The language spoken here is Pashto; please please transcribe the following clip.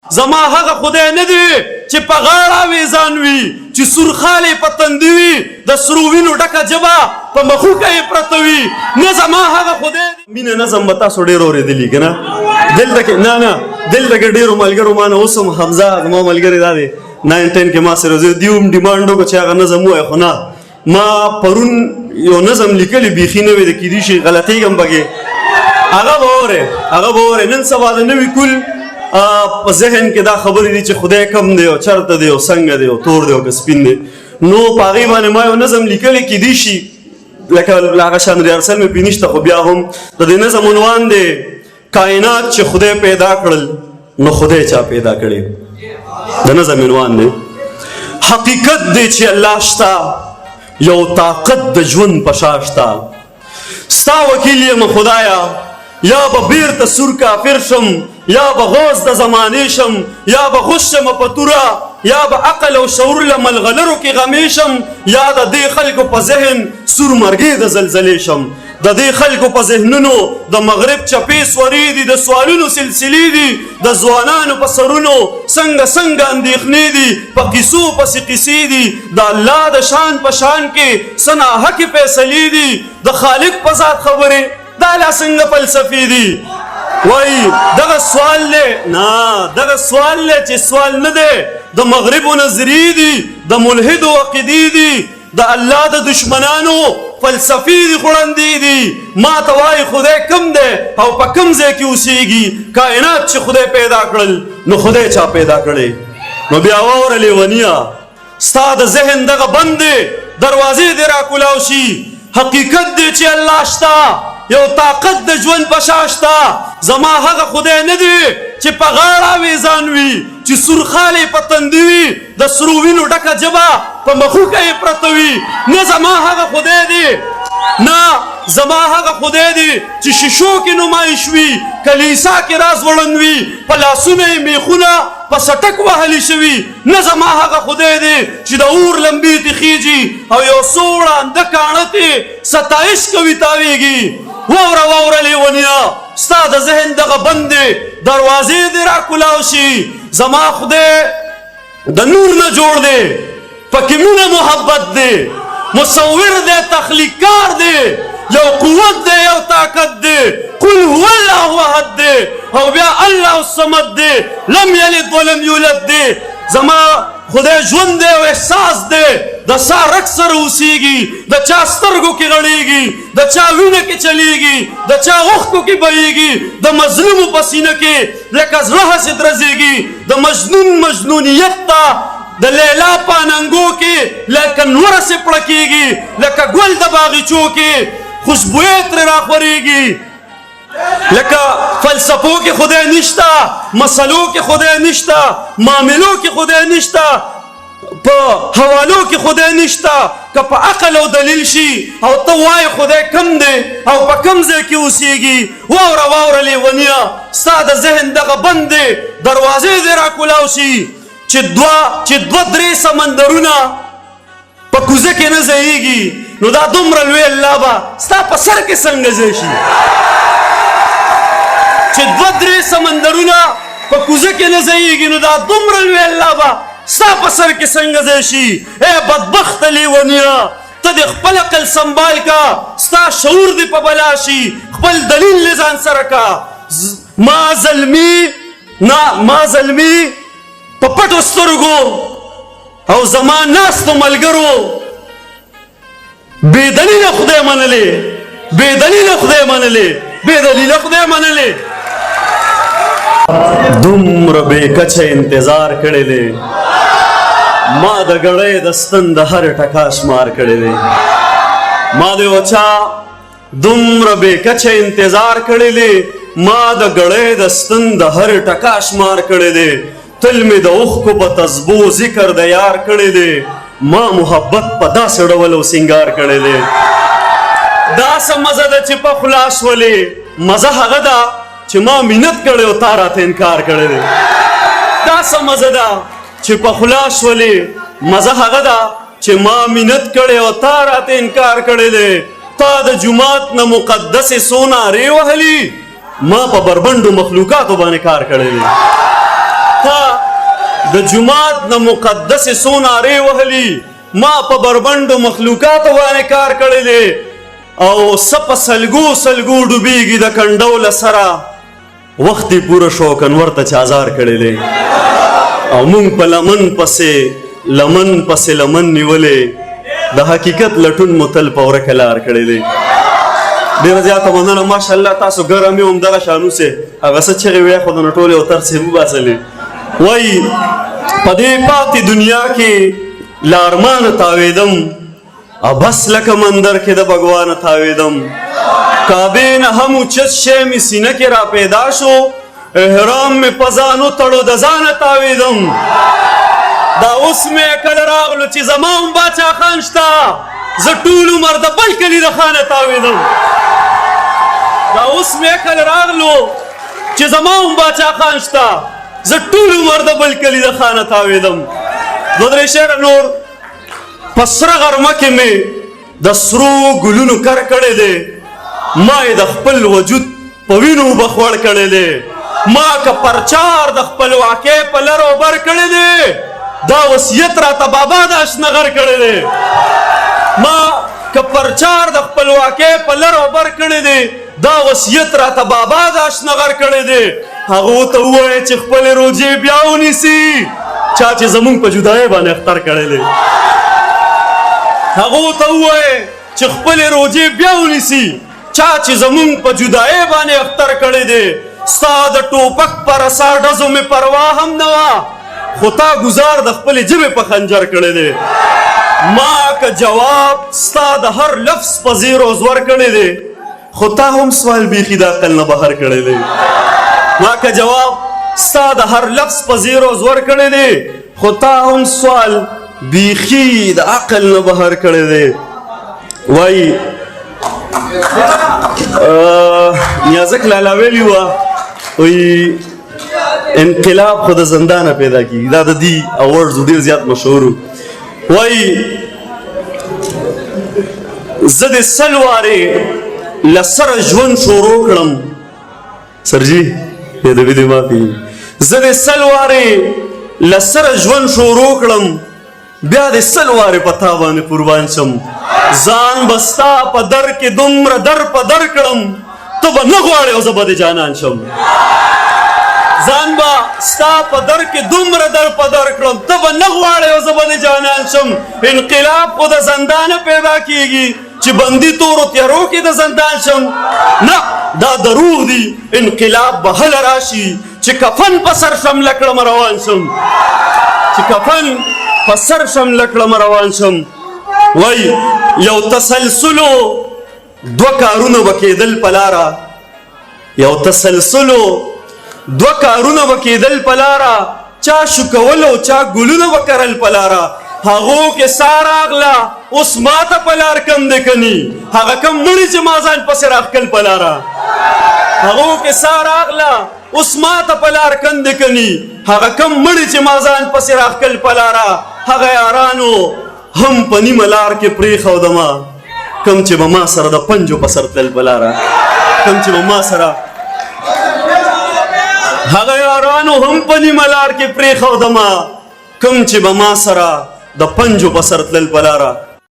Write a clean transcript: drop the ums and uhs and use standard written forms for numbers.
زما هغه خدای نه دی چې په غاړه وي ځان وي چې سورخالې په تندي وي د سرو وینو ډکه ژبه په مخوکه یې پرته وي نه زما هغه خدای دی. مینه نظم به تاسو ډېر اورېدلي که نه دلته کې دلته کې ډېرو ملګرو ما نه اوس هم حمزه زما ملګری دا دی 9-10 کې ما سره زه دې هم ډیمانډ وکړه چې هغه نظم ووایه خو نه ما پرون یو نظم لیکلی بیخي نه وی د کیدای شي غلطېږم پکې هغه به اورې نن سبا د نوي کل په ذهن کې دا خبرې دي چې خدای کم دی او چرته دی او څنګه دی او تور دی او که سپین دی نو په هغې باندې ما یو نظم لیکلی کیدای شي لکه هغه شان ریهرسل مې پرې نشته خو بیا هم د دې نظم عنوان دی کائنات چې خدای پیدا کړل نو خدای چا پیدا کړی د نظم عنوان دی حقیقت دی چې الله شته یو طاقت د ژوند په شا شته ستا وکیل یم خدایا یا به بیرته سور کافر شم یا به غوث د زمانې شم یا به غوث شم په توره یا به عقل او شعور له ملغلرو کې غمې شم یا د دې خلکو په ذهن سور مرګې د زلزلې شم د دې خلکو په ذهنونو د مغرب چپې سورې دي د سوالونو سلسلې دي د ځوانانو په سرونو څنګه اندېښنې دي په کیسو پسې قیسې دي د الله د شان په شان کې څه ناحقې فیصلې دي د خالق په ذات خبرې دا لا څنګه فلسفې دي وایي دغه سوال دی دغه سوال دی چې سوال نه دی د مغربو نظریې دي د ملحدو عقیدې دي د الله د دشمنانو فلسفې دي خوړندې دي ما ته وایي خدای کم دی او په کم ځای کې اوسېږي کائنات چې خدای پیدا کړل نو خدای چا پیدا کړی نو بیا واوره لیونیه ستا د ذهن دغه بند دی دروازې دې راکولاو شي حقیقت دی چې الله شته یو طاقت د ژوند په شا شته زما هغه خدای نه دی چې په غاړه وي ځان وي چې سورخالې په تندي وي د سرو وینو ډکه ژبه په مخوکه یې پرته وي نه زما هغه خدای دی نه زما هغه خدای دی چې شیشو کې نمایش وي کلیسا کې راز وړند وي په لاسونو یې میخونه په سټک وهلي شوي نه زما هغه خدای دی چې د اور لمبې تې خیږي او یو څو وړانده کاڼه تې ستایش کوي تاویږي واوره لیونیه ستا د ذهن دغه بند دی دروازې دې راکولاو شي زما خدای د نور نه جوړ دی پکې مینه محبت دی مصور دی تخلیقکار دی یو قوت دی یو طاقت دی قل هو الله احد دی او بیا الله الصمد دی لم یلد ولم یولد دی زما خدای ژوند دی او احساس دی د سا رګ سره اوسېږي د چا سترګو کې غړېږي د چا وینه کې چلیږي د چا اوښکو کې بهیږي د مظلومو په سینه کې لکه زړه هسې درزېږي د مجنون مجنونیت ته د لیلا په اننګو کې لکه نوره سې پړه کېږي لکه ګل د باغچو کې خوشبویې ترې راخورېږي لکه فلسفو کې خدای نشته مسلو کې خدای نشته معاملو کې خدای نشته په حوالو کې خدای نشته که په عقل او دلیل شي او ته وایې خدای کم دی او په کم ځای کې اوسېږي واوره لیونیه ستا د ذهن دغه بند دی دروازې دې راکولاو شي چې دوه درې سمندرونه په کوزه کې نه ځایېږي نو دا دومره لوی الله به ستا په سر کې څنګه ځای شي چې دوه درې سمندرونه په کوزه کې نه ځایېږي نو دا دومره لوی الله به ستا په سر کې څنګه ځای شي ای بدبخته لیونیه ته دې خپل عقل سنبال کا ستا شعور دې په بلا شي خپل دلیل دې ځان سره کا ما ظلمي په پټو سترګو او زما ناستو ملګرو بې دلیله خدای منلې دومره بې کچه انتظار کړی دی ما د ګړۍ د ستن د هر ټکا شمار کړی دی ما د یو چا دومره بې کچه انتظار کړی دی ما د ګړۍ د ستن د هر ټکا شمار کړی دی تل مې د اوښکو په تسبو ذکر د یار کړی دی ما محبت په داسې ډول او سینګار کړی دی داسې مزه ده چې په خوله شولې مزه هغه ده چې ما منت کړی او تا راته انکار کړی دی داسې مزه ده چې په خوله شولې مزه هغه ده چې ما منت کړی او تا راته انکار کړی دی تا د جومات نه مقدسې څو نارې وهلي ما په بربنډو مخلوقاتو باندې کار کړی دی تا د جماعت نه مقدس څو نارې وهلي ما په بربنډو مخلوقاتو باندې کار کړی دی او څه په سلګو سلګو ډوبېږي د کنډو له سره وخت یې پوره شو کنور ته چې ازار کړی دی او موږ په لمن پسې لمن نیولې د حقیقت لټون مو تل په ورکه لار کړی دی ډېره زیاته مننه ماشاءالله تاسو ګرم یې همدغه شانوسې هغه څه چغې وایي خو د نه ټولې او ترسې وباسلې وایي په دې پاتې دنیا کې له ارمانه تاوېدم بس لکه مندر کې د بګوانه تاوېدم کعبې نه هم اوچت شی مې سینه کې را پیدا شو احرام مې په ځان وتړو د ځانه تاوېدم دا اوس مې کله راغلو چې زما هم باچا خان شته زه ټول عمر د بل کلي د خانه تاوېدم دا اوس مې کله راغلو چې زما هم باچا خان شته زه ټول عمر د بل کلي د خانه تاوېدم دوه درې شعره نور په سره غرمه کې مې د سرو ګلونو کر کړی دی ما یې د خپل وجود په وینو بخوړ کړی دی ما که پرچار د خپلواکۍ په لر او بر کړی دی دا وصیت راته بابا د اشنغر کړی دی ما که پرچار د خپلواکۍ په لر او بر کړی دی دا وصیت راته بابا د اشنغر کړی دی هغه ورته ووایه چې خپلې روجې بیا ونیسي چا چې زمونږ په جدایۍ باندې اختر کړی دی هغه ورته ووایه چې خپلې روجې بیا ونیسي چا چې زمونږ په جدایۍ باندې اختر کړی دی ستا د ټوپک په رسا ډزو مې پروا هم نه وه خو تا ګزار د خپلې ژبې په خنجر کړی دی ما که جواب ستا د هر لفظ په زیر و زور کړی دی خو تا هم سوال بیخي د عقل نه بهر کړی دی ما که جواب ستا د هر لفظ په زیر و زور کړی دی خو تا هم سوال بیخي د عقل نه بهر کړی دی وایي نیازک لالا ویلي وه وایي انقلاب خو د زندانه پیدا کیږي دا د دې اورډز ډېر زیات مشهور وایي زه د سل وارې له سره ژوند شروع کړم سرجي یا د ویدې معافي زه د سل وارې له سره ژوند شروع کړم بیا د سل وارې په تا باندې قربان شم ځان به ستا په در کې دومره در په در کړم ته به نه غواړې او زه به د جانان شم ځان به ستا په در کې دومره در په در کړم ته به نه غواړې او زه به د جانان شم انقلاب خو د زندانه پیدا کیږي چې بندي تورو تیارو کې د زندان شم نه دا دروغ دي انقلاب به هله راشي چې کفن په سر شمله کړم روان شم چې کفن په سر شمله کړم روان شم وایي یو تسلسلو دوه کارونه به کېدل په لاره یو تسلسلو دوه کارونه به کېدل په لاره چا شکول او چا ګلونه به کرل په لاره هغو کې سا راغله اوس ماته په لار کم دی کني هغه کم مړي چې ما ځان پسې راښکل په لاره هغو کې سا راغله اوس ماته په لار کم دی کني هغه کم مړي چې ما ځان پسې راښکل په لاره هغه یارانو هم په نیمه لار کې پرېښودمه کم چې به ما سره د پنجو په سر تلل په لاره کم چې به ما سره هغه یارانو هم په نیمه لار کې پرېښودمه کم چې به ما سره د پنجو په سر تلل په لاره